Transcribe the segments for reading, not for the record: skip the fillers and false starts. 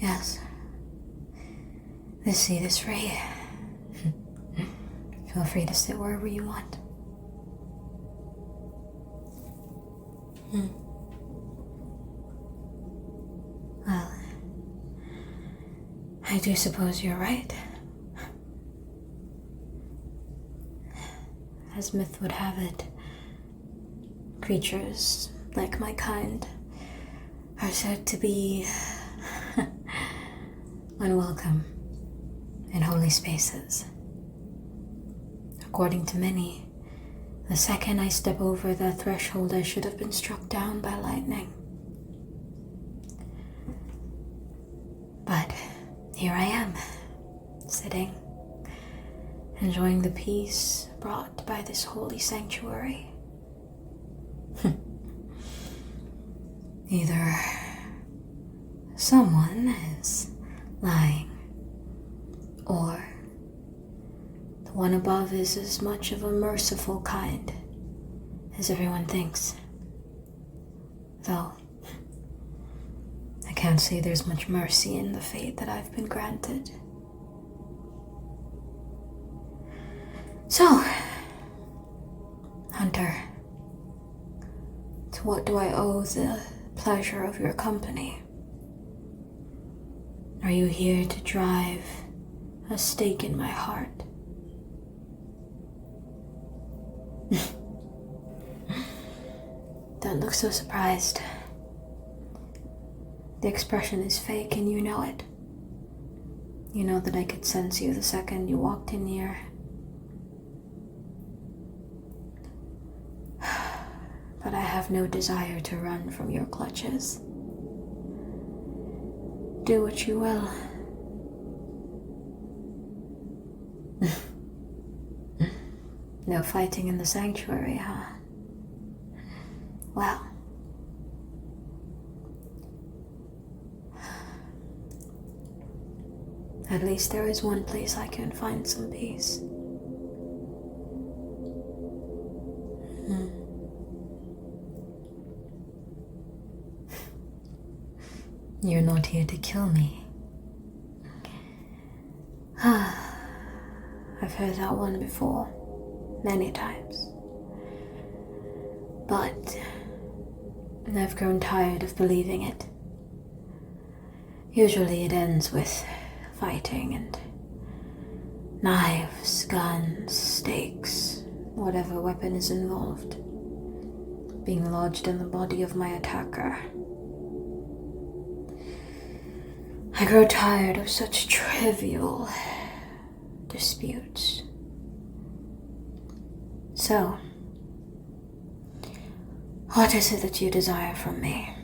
Yes. This seat is free. Feel free to sit wherever you want. Well, I do suppose you're right. As myth would have it, creatures like my kind are said to be unwelcome in holy spaces. According to many, the second I step over that threshold, I should have been struck down by lightning. But here I am, sitting, enjoying the peace brought by this holy sanctuary. Either someone is lying, or the one above is as much of a merciful kind as everyone thinks. Though, I can't say there's much mercy in the fate that I've been granted. So, Hunter, to what do I owe the pleasure of your company? Are you here to drive a stake in my heart? Don't look so surprised. The expression is fake and you know it. You know that I could sense you the second you walked in here. But I have no desire to run from your clutches. Do what you will. No fighting in the sanctuary, huh? Well, at least there is one place I can find some peace. You're not here to kill me. I've heard that one before, many times. But I've grown tired of believing it. Usually it ends with fighting and knives, guns, stakes, whatever weapon is involved, being lodged in the body of my attacker. I grow tired of such trivial disputes. So, what is it that you desire from me?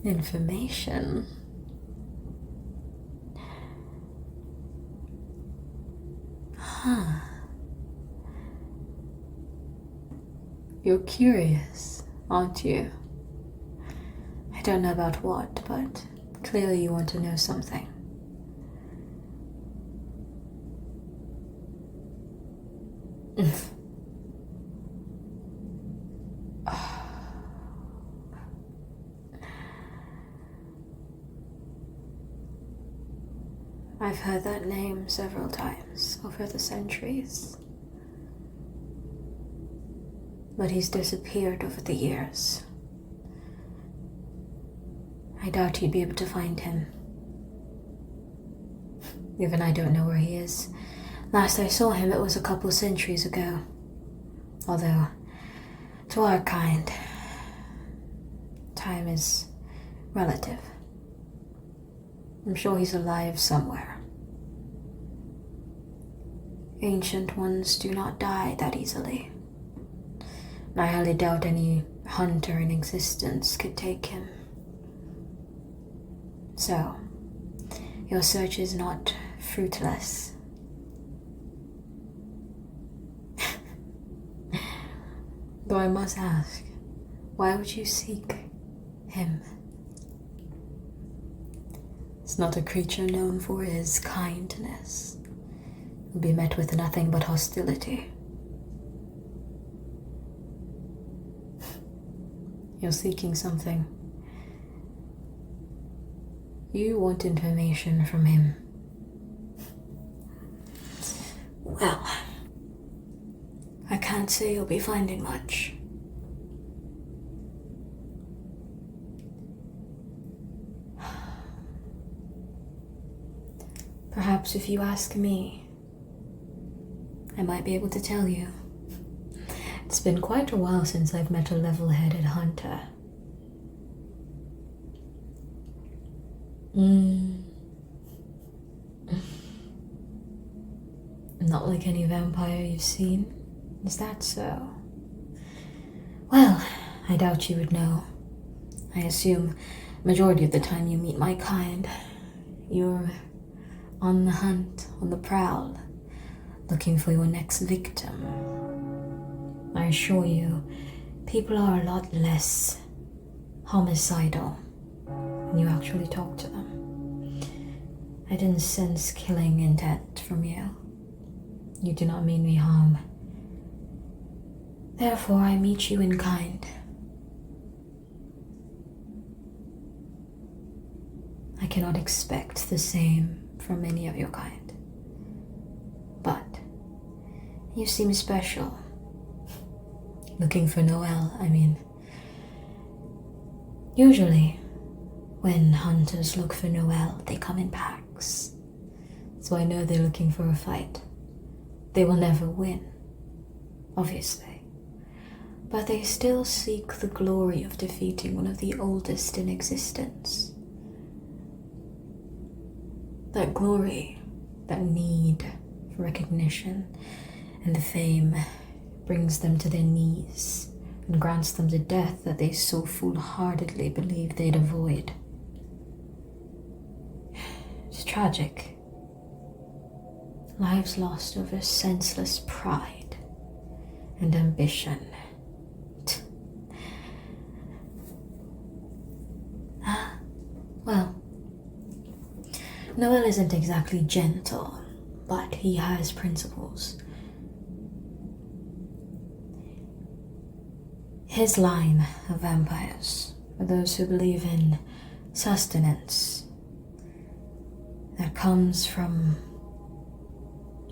Information. Huh. You're curious, aren't you? I don't know about what, but clearly you want to know something. I've heard that name several times over the centuries. But he's disappeared over the years. I doubt you'd be able to find him. Even I don't know where he is. Last I saw him, it was a couple centuries ago. Although, to our kind, time is relative. I'm sure he's alive somewhere. Ancient ones do not die that easily. And I highly doubt any hunter in existence could take him. So, your search is not fruitless. Though I must ask, why would you seek him? It's not a creature known for his kindness. He'll be met with nothing but hostility. You're seeking something. You want information from him. Well, I can't say you'll be finding much. Perhaps if you ask me, I might be able to tell you. It's been quite a while since I've met a level-headed hunter. Not like any vampire you've seen. Is that so? Well, I doubt you would know. I assume majority of the time you meet my kind, you're on the hunt, on the prowl, looking for your next victim. I assure you, people are a lot less homicidal when you actually talk to them. I didn't sense killing intent from you. You do not mean me harm. Therefore, I meet you in kind. I cannot expect the same from any of your kind. But you seem special. Looking for Noelle, I mean. Usually, when hunters look for Noelle, they come in packs. So I know they're looking for a fight. They will never win, obviously. But they still seek the glory of defeating one of the oldest in existence. That glory, that need for recognition and the fame brings them to their knees and grants them the death that they so foolhardily believed they'd avoid. It's tragic. Lives lost over senseless pride and ambition. Well, Noelle isn't exactly gentle, but he has principles. His line of vampires are those who believe in sustenance that comes from,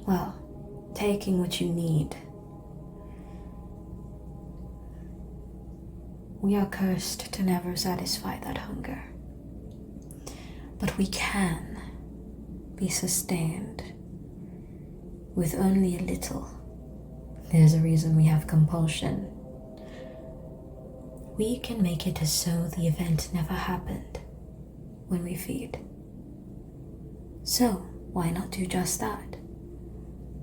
well, taking what you need. We are cursed to never satisfy that hunger. But we can be sustained with only a little. There's a reason we have compulsion. We can make it as though the event never happened when we feed. So, why not do just that?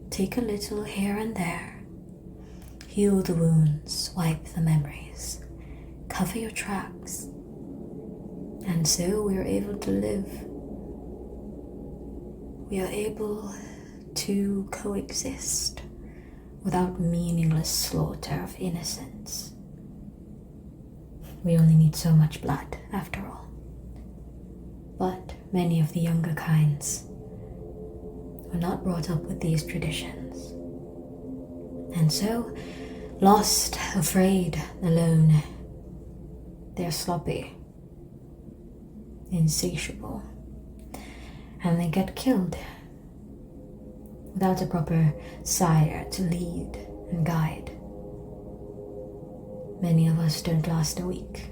Take a little here and there. Heal the wounds, wipe the memories, cover your tracks. And so we are able to live. We are able to coexist without meaningless slaughter of innocents. We only need so much blood, after all. But many of the younger kinds were not brought up with these traditions. And so, lost, afraid, alone, they're sloppy, insatiable, and they get killed without a proper sire to lead and guide. Many of us don't last a week.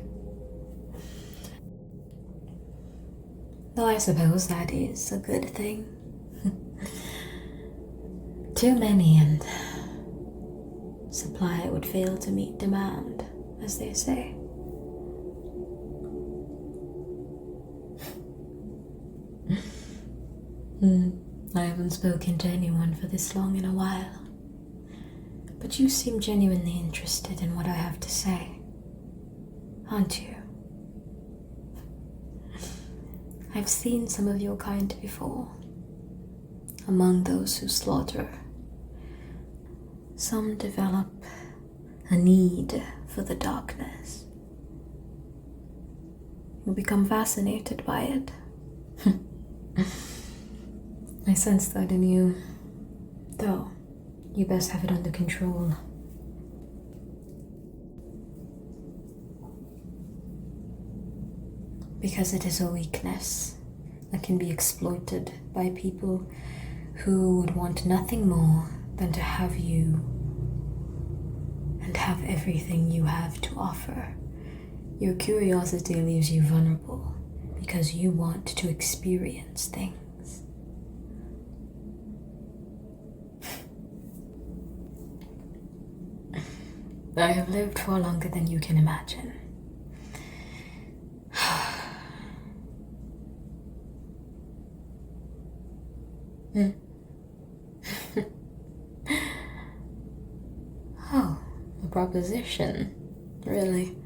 Though I suppose that is a good thing. Too many and supply would fail to meet demand, as they say. I haven't spoken to anyone for this long in a while, but you seem genuinely interested in what I have to say, aren't you? I've seen some of your kind before, among those who slaughter. Some develop a need for the darkness. You become fascinated by it. I sense that in you, though you best have it under control. because it is a weakness that can be exploited by people who would want nothing more than to have you and have everything you have to offer. Your curiosity leaves you vulnerable because you want to experience things. I have lived far longer than you can imagine. Oh, a proposition. Really?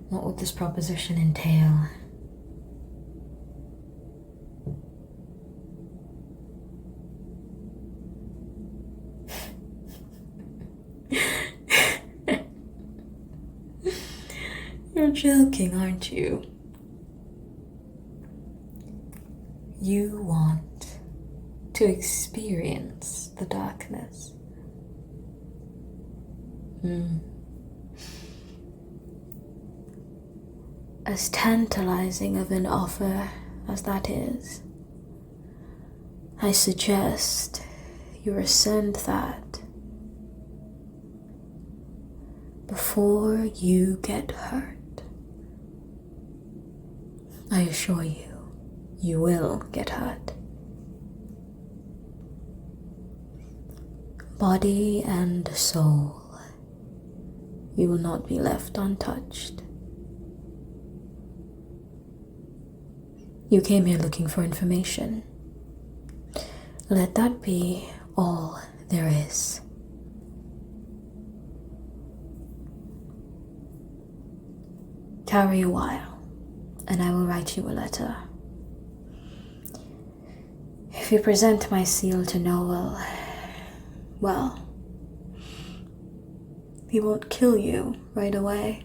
What would this proposition entail? You're joking, aren't you? You want to experience the darkness. As tantalizing of an offer as that is, I suggest you rescind that before you get hurt. I assure you, you will get hurt. Body and soul, you will not be left untouched. You came here looking for information. Let that be all there is. Tarry a while, and I will write you a letter. If you present my seal to Noel, well, he won't kill you right away.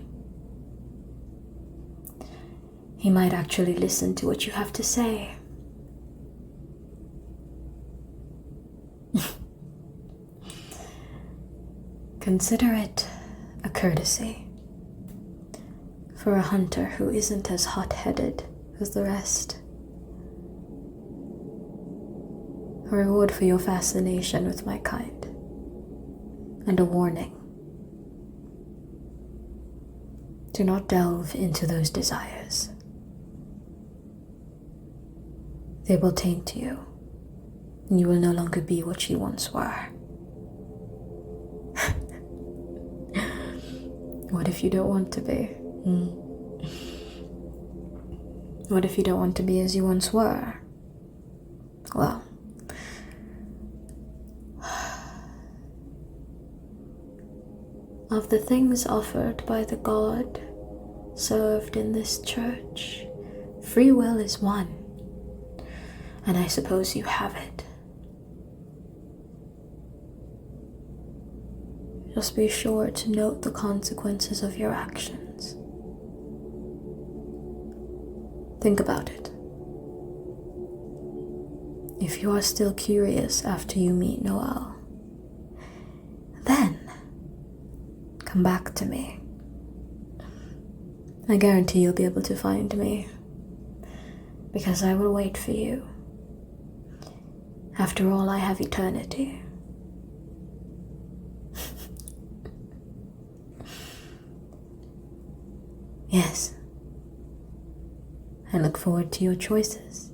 He might actually listen to what you have to say. Consider it a courtesy for a hunter who isn't as hot-headed as the rest. A reward for your fascination with my kind, and a warning. Do not delve into those desires. They will taint you, and you will no longer be what you once were. What if you don't want to be? What if you don't want to be as you once were? Well, of the things offered by the God served in this church, free will is one, and I suppose you have it. Just be sure to note the consequences of your actions. Think about it. If you are still curious after you meet Noel, then come back to me. I guarantee you'll be able to find me, because I will wait for you. After all, I have eternity. Yes. I look forward to your choices.